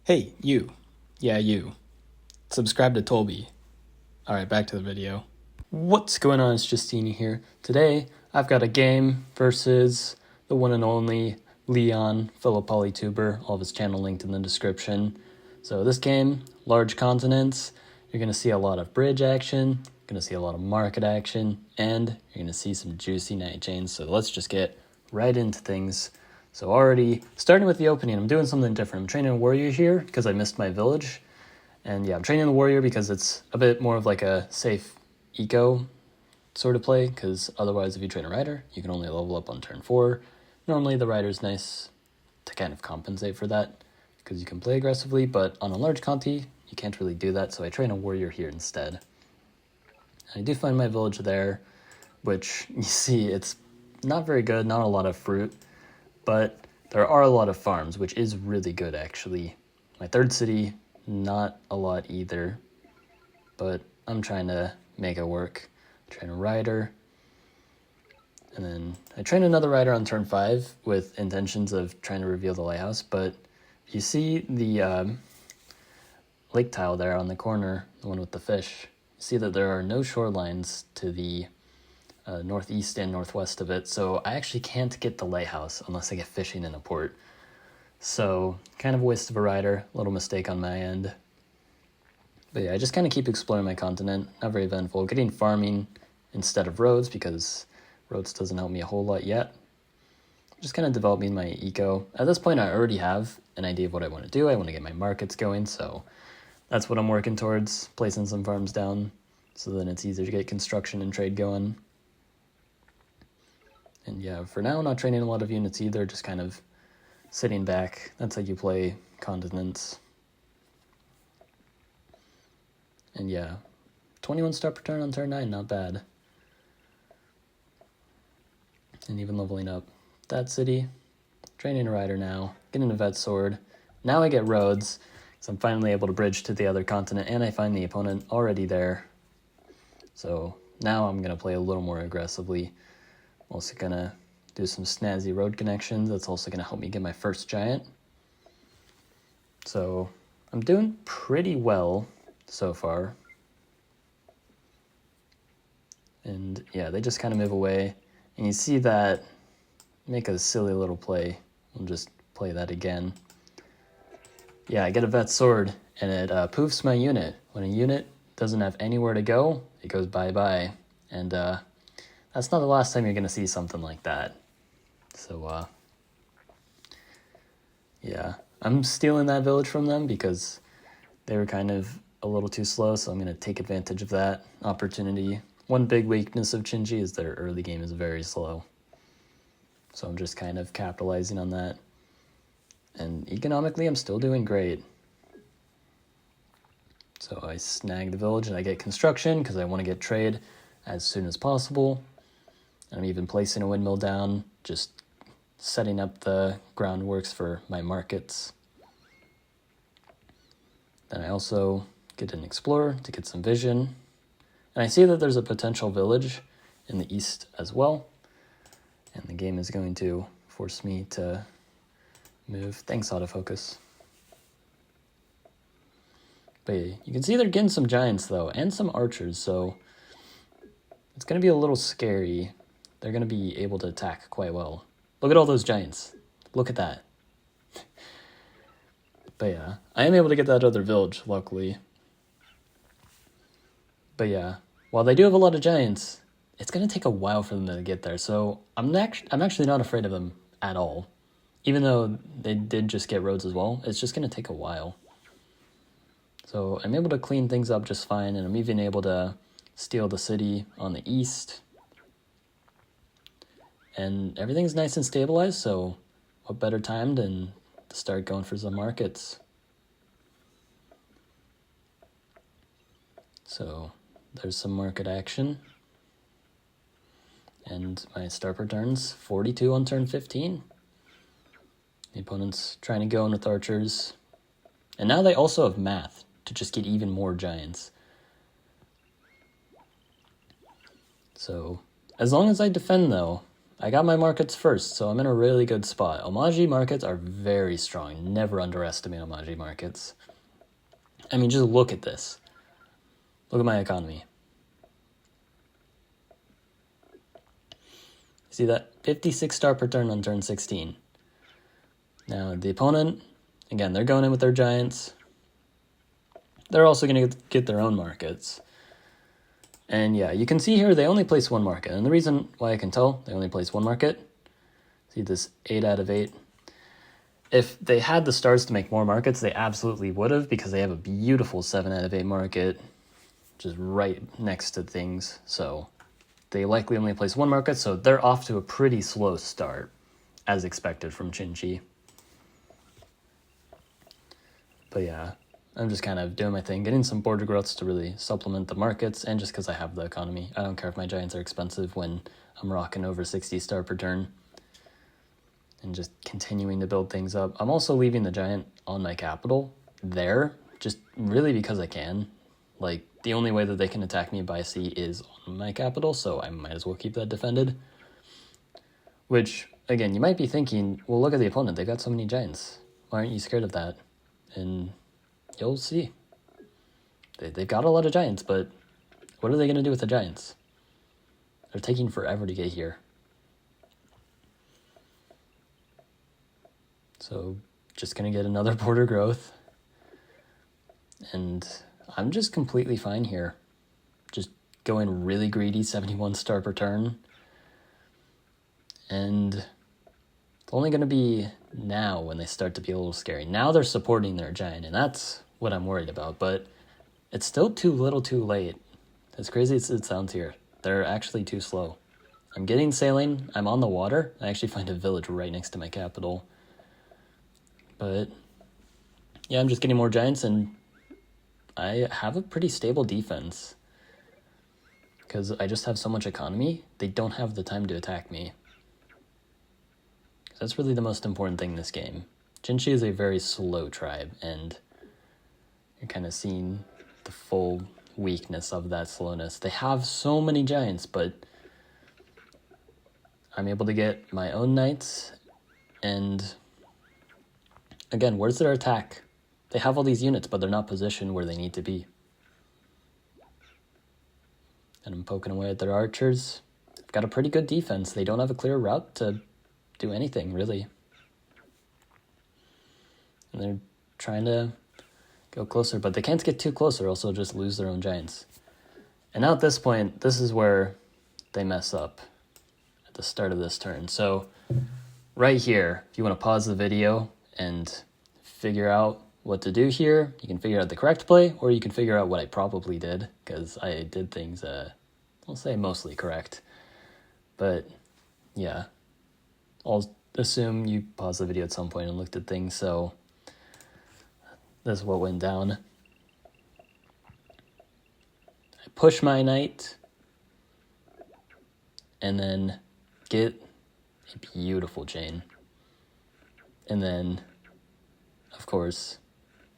Hey, you. Yeah, you. Subscribe to Tolby. Alright, back to the video. What's going on? It's Justeeni here. Today, I've got a game versus the one and only Leon, fellow Polytuber. All of his channel linked in the description. So this game, large continents, you're going to see a lot of bridge action, you're going to see a lot of market action, and you're going to see some juicy night chains. So let's just get right into things. So already, starting with the opening, I'm doing something different. I'm training a warrior here because I missed my village. And yeah, I'm training the warrior because it's a bit more of like a safe eco sort of play, because otherwise if you train a rider, you can only level up on turn 4. Normally the rider's nice to kind of compensate for that, because you can play aggressively, but on a large conti, you can't really do that, so I train a warrior here instead. And I do find my village there, which you see, it's not very good, not a lot of fruit, but there are a lot of farms, which is really good actually. My third city, not a lot either, but I'm trying to make it work. I train a rider, and then I train another rider on turn 5 with intentions of trying to reveal the lighthouse, but you see the lake tile there on the corner, the one with the fish. You see that there are no shorelines to the northeast and northwest of it, so I actually can't get the lighthouse unless I get fishing in a port. So, kind of a waste of a rider, a little mistake on my end. But yeah, I just kind of keep exploring my continent, not very eventful, getting farming instead of roads, because roads doesn't help me a whole lot yet. Just kind of developing my eco. At this point, I already have an idea of what I want to do. I want to get my markets going, so that's what I'm working towards, placing some farms down, so then it's easier to get construction and trade going. And yeah, for now, not training a lot of units either, just kind of sitting back. That's how you play continents. And yeah, 21 star per turn on turn 9, not bad. And even leveling up that city. Training a rider now, getting a vet sword. Now I get roads, so I'm finally able to bridge to the other continent, and I find the opponent already there. So now I'm going to play a little more aggressively. Also going to do some snazzy road connections. That's also going to help me get my first giant. So I'm doing pretty well so far. And yeah, they just kind of move away. And you see that make a silly little play. We'll just play that again. Yeah, I get a vet sword, and it poofs my unit. When a unit doesn't have anywhere to go, it goes bye-bye. And that's not the last time you're going to see something like that. So, yeah, I'm stealing that village from them because they were kind of a little too slow, so I'm going to take advantage of that opportunity. One big weakness of Xin-xi is their early game is very slow. So I'm just kind of capitalizing on that. And economically, I'm still doing great. So I snag the village and I get construction because I want to get trade as soon as possible. I'm even placing a windmill down, just setting up the groundworks for my markets. Then I also get an explorer to get some vision. And I see that there's a potential village in the east as well. And the game is going to force me to move. Thanks, autofocus. But yeah, you can see they're getting some giants though, and some archers, so it's going to be a little scary. They're going to be able to attack quite well. Look at all those giants. Look at that. But yeah, I am able to get that other village, luckily. But yeah, while they do have a lot of giants, it's going to take a while for them to get there. So I'm actually not afraid of them at all. Even though they did just get roads as well, it's just going to take a while. So I'm able to clean things up just fine, and I'm even able to steal the city on the east. And everything's nice and stabilized, so what better time than to start going for some markets. So there's some market action. And my start per turn's 42 on turn 15. The opponent's trying to go in with archers. And now they also have math to just get even more giants. So as long as I defend though, I got my markets first, so I'm in a really good spot. Oumaji markets are very strong. Never underestimate Oumaji markets. I mean, just look at this. Look at my economy. See that? 56 star per turn on turn 16. Now, the opponent, again, they're going in with their giants. They're also going to get their own markets. And yeah, you can see here they only place one market. And the reason why I can tell they only place one market, see this 8 out of 8. If they had the stars to make more markets, they absolutely would have, because they have a beautiful 7 out of 8 market just right next to things. So they likely only place one market, so they're off to a pretty slow start, as expected from Xin-xi. But yeah, I'm just kind of doing my thing, getting some border growths to really supplement the markets, and just because I have the economy. I don't care if my giants are expensive when I'm rocking over 60 star per turn. And just continuing to build things up. I'm also leaving the giant on my capital there, just really because I can. Like, the only way that they can attack me by sea is on my capital, so I might as well keep that defended. Which, again, you might be thinking, well, look at the opponent. They've got so many giants. Why aren't you scared of that? And you'll see. They've got a lot of giants, but what are they going to do with the giants? They're taking forever to get here. So, just going to get another border growth. And I'm just completely fine here. Just going really greedy, 71 star per turn. And it's only going to be now when they start to be a little scary. Now they're supporting their giant, and that's what I'm worried about. But it's still too little too late. As crazy as it sounds here, they're actually too slow. I'm getting sailing. I'm on the water. I actually find a village right next to my capital. But yeah, I'm just getting more giants, and I have a pretty stable defense. Because I just have so much economy, they don't have the time to attack me. That's really the most important thing in this game. Xin-xi is a very slow tribe, and you're kind of seeing the full weakness of that slowness. They have so many giants, but I'm able to get my own knights, and again, where's their attack? They have all these units, but they're not positioned where they need to be. And I'm poking away at their archers. They've got a pretty good defense. They don't have a clear route to do anything, really. And they're trying to go closer, but they can't get too close or else they'll just lose their own giants. And now at this point, this is where they mess up at the start of this turn. So right here, if you want to pause the video and figure out what to do here, you can figure out the correct play, or you can figure out what I probably did, because I did things, I'll say mostly correct. But yeah, I'll assume you paused the video at some point and looked at things, so this is what went down. I push my knight, and then get a beautiful chain. And then, of course,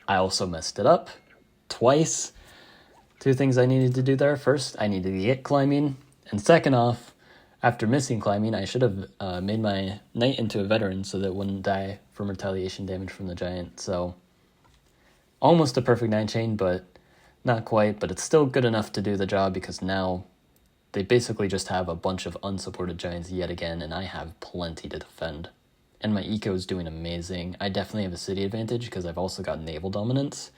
I also messed it up twice. Two things I needed to do there. First, I needed to get climbing. And second off, after missing climbing, I should have made my knight into a veteran so that it wouldn't die from retaliation damage from the giant. So, almost a perfect 9 chain, but not quite. But it's still good enough to do the job, because now they basically just have a bunch of unsupported giants yet again, and I have plenty to defend. And my eco is doing amazing. I definitely have a city advantage because I've also got naval dominance.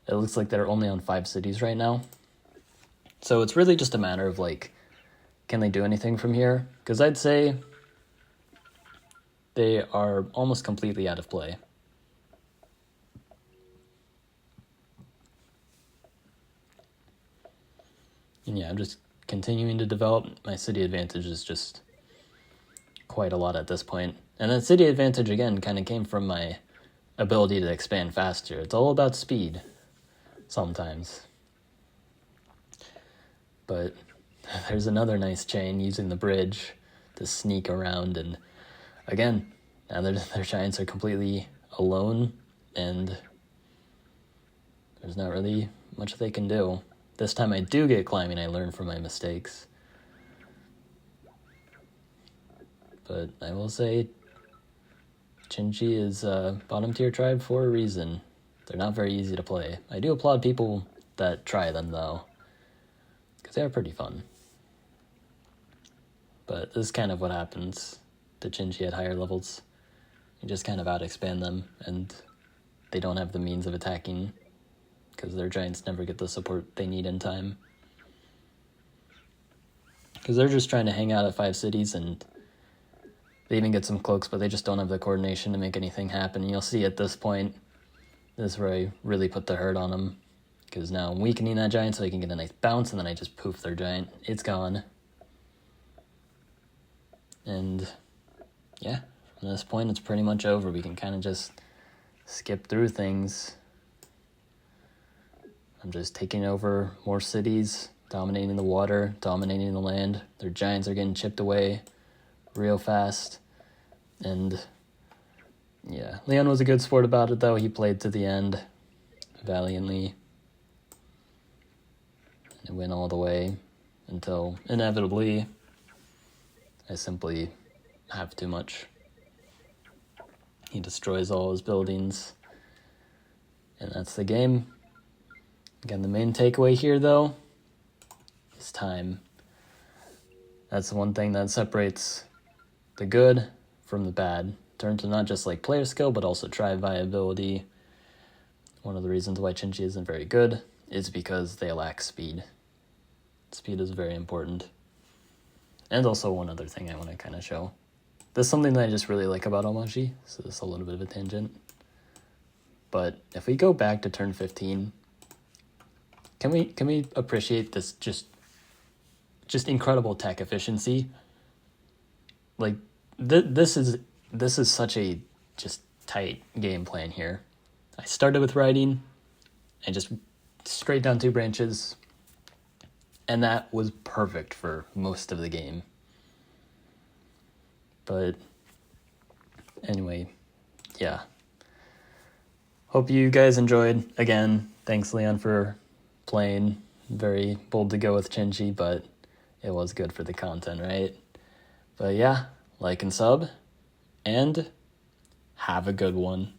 It looks like they're only on 5 cities right now. So it's really just a matter of, like, can they do anything from here? Because I'd say they are almost completely out of play. And yeah, I'm just continuing to develop. My city advantage is just quite a lot at this point. And that city advantage, again, kind of came from my ability to expand faster. It's all about speed, sometimes. But there's another nice chain using the bridge to sneak around. And again, now their giants are completely alone, and there's not really much they can do. This time I do get climbing. I learn from my mistakes. But I will say Xin-xi is a bottom tier tribe for a reason. They're not very easy to play. I do applaud people that try them though, because they are pretty fun. But this is kind of what happens to Xin-xi at higher levels. You just kind of out-expand them, and they don't have the means of attacking, because their giants never get the support they need in time. Because they're just trying to hang out at 5 cities, and they even get some cloaks, but they just don't have the coordination to make anything happen. And you'll see at this point, this is where I really put the hurt on them, because now I'm weakening that giant so they can get a nice bounce, and then I just poof their giant. It's gone. And yeah, from this point, it's pretty much over. We can kind of just skip through things. I'm just taking over more cities, dominating the water, dominating the land. Their giants are getting chipped away real fast. And yeah, Leon was a good sport about it, though. He played to the end valiantly. It went all the way until, inevitably, I simply have too much. He destroys all his buildings. And that's the game. Again, the main takeaway here, though, is time. That's the one thing that separates the good from the bad. In terms of not just like player skill, but also tribe viability. One of the reasons why Xin-xi isn't very good is because they lack speed. Speed is very important. And also one other thing I want to kind of show. This is something that I just really like about Oumaji, so this is a little bit of a tangent. But if we go back to turn 15, can we appreciate this just incredible tech efficiency? Like this is such a just tight game plan here. I started with writing and just straight down 2 branches, and that was perfect for most of the game. But anyway, yeah. Hope you guys enjoyed. Again, thanks Leon for playing. Very bold to go with Xin-xi, but it was good for the content, right? But yeah, like and sub, and have a good one.